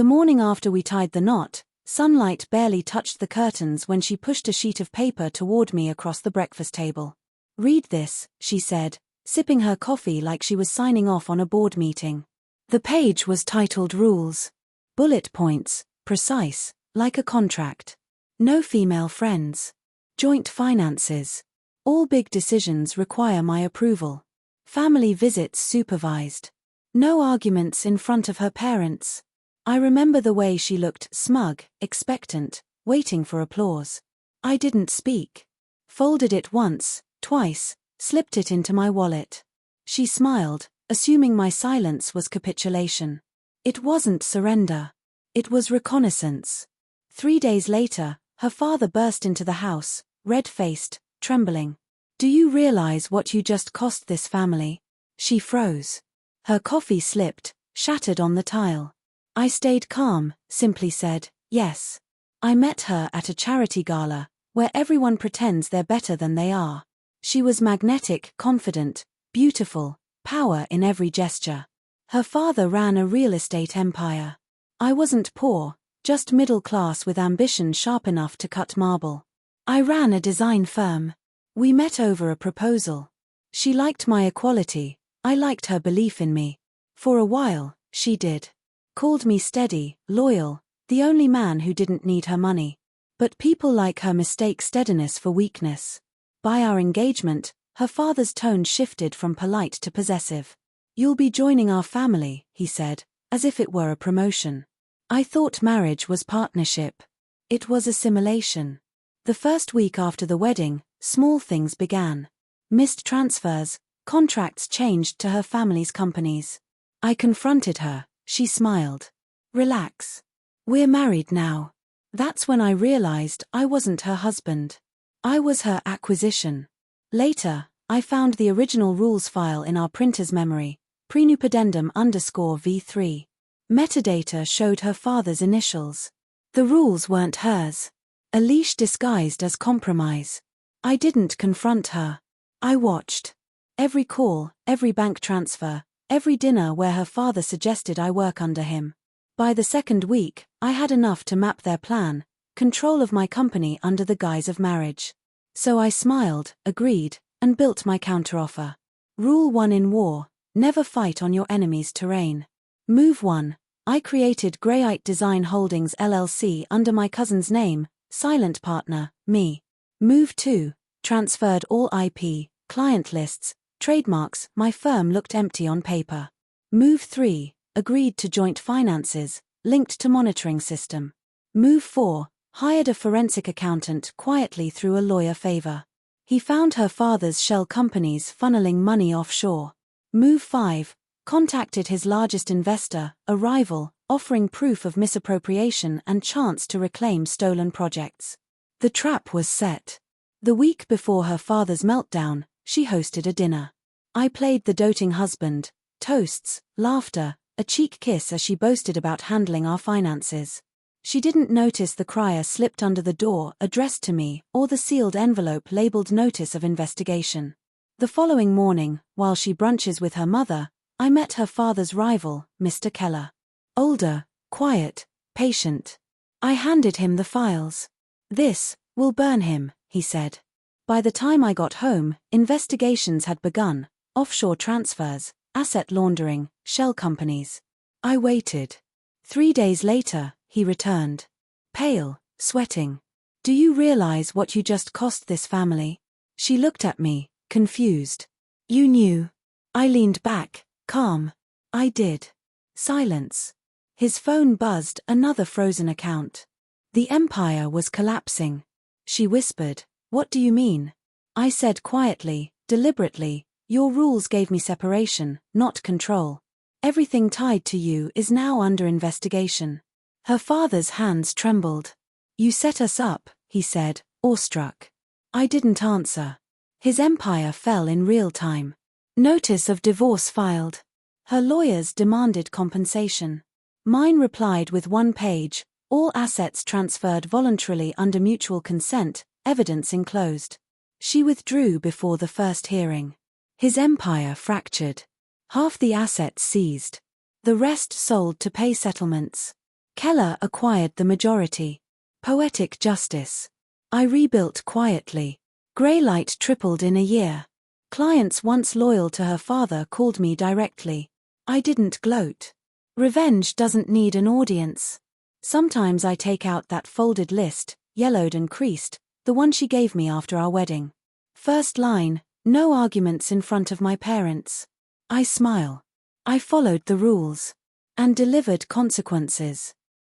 The morning after we tied the knot, sunlight barely touched the curtains when she pushed a sheet of paper toward me across the breakfast table. "Read this," she said, sipping her coffee like she was signing off on a board meeting. The page was titled Rules. Bullet points, precise, like a contract. No female friends. Joint finances. All big decisions require my approval. Family visits supervised. No arguments in front of her parents. I remember the way she looked, smug, expectant, waiting for applause. I didn't speak. Folded it once, twice, slipped it into my wallet. She smiled, assuming my silence was capitulation. It wasn't surrender. It was reconnaissance. 3 days later, her father burst into the house, red-faced, trembling. "Do you realize what you just cost this family?" She froze. Her coffee slipped, shattered on the tile. I stayed calm, simply said, "Yes." I met her at a charity gala, where everyone pretends they're better than they are. She was magnetic, confident, beautiful, power in every gesture. Her father ran a real estate empire. I wasn't poor, just middle class with ambition sharp enough to cut marble. I ran a design firm. We met over a proposal. She liked my equality, I liked her belief in me. For a while, she did. Called me steady, loyal, the only man who didn't need her money. But people like her mistake steadiness for weakness. By our engagement, her father's tone shifted from polite to possessive. "You'll be joining our family," he said, as if it were a promotion. I thought marriage was partnership. It was assimilation. The first week after the wedding, small things began. Missed transfers, contracts changed to her family's companies. I confronted her, she smiled. "Relax. We're married now." That's when I realized I wasn't her husband. I was her acquisition. Later, I found the original rules file in our printer's memory, prenupedendum_v3. Metadata showed her father's initials. The rules weren't hers. A leash disguised as compromise. I didn't confront her. I watched. Every call, every bank transfer, every dinner where her father suggested I work under him. By the second week, I had enough to map their plan, control of my company under the guise of marriage. So I smiled, agreed, and built my counteroffer. Rule 1 in war, never fight on your enemy's terrain. Move 1, I created Greyite Design Holdings LLC under my cousin's name, silent partner, me. Move 2, transferred all IP, client lists, trademarks, my firm looked empty on paper. Move 3, agreed to joint finances, linked to monitoring system. Move 4, hired a forensic accountant quietly through a lawyer favor. He found her father's shell companies funneling money offshore. Move 5, contacted his largest investor, a rival, offering proof of misappropriation and chance to reclaim stolen projects. The trap was set. The week before her father's meltdown, she hosted a dinner. I played the doting husband, toasts, laughter, a cheek kiss as she boasted about handling our finances. She didn't notice the crier slipped under the door addressed to me or the sealed envelope labeled Notice of Investigation. The following morning, while she brunches with her mother, I met her father's rival, Mr. Keller. Older, quiet, patient. I handed him the files. "This will burn him," he said. By the time I got home, investigations had begun, offshore transfers, asset laundering, shell companies. I waited. 3 days later, he returned. Pale, sweating. "Do you realize what you just cost this family?" She looked at me, confused. "You knew." I leaned back, calm. "I did." Silence. His phone buzzed, another frozen account. The empire was collapsing. She whispered, "What do you mean?" I said quietly, deliberately, "Your rules gave me separation, not control. Everything tied to you is now under investigation." Her father's hands trembled. "You set us up," he said, awestruck. I didn't answer. His empire fell in real time. Notice of divorce filed. Her lawyers demanded compensation. Mine replied with 1 page, all assets transferred voluntarily under mutual consent, evidence enclosed. She withdrew before the first hearing. His empire fractured. Half the assets seized. The rest sold to pay settlements. Keller acquired the majority. Poetic justice. I rebuilt quietly. Grey light tripled in a year. Clients once loyal to her father called me directly. I didn't gloat. Revenge doesn't need an audience. Sometimes I take out that folded list, yellowed and creased, the one she gave me after our wedding. First line, no arguments in front of my parents. I smile. I followed the rules. And delivered consequences.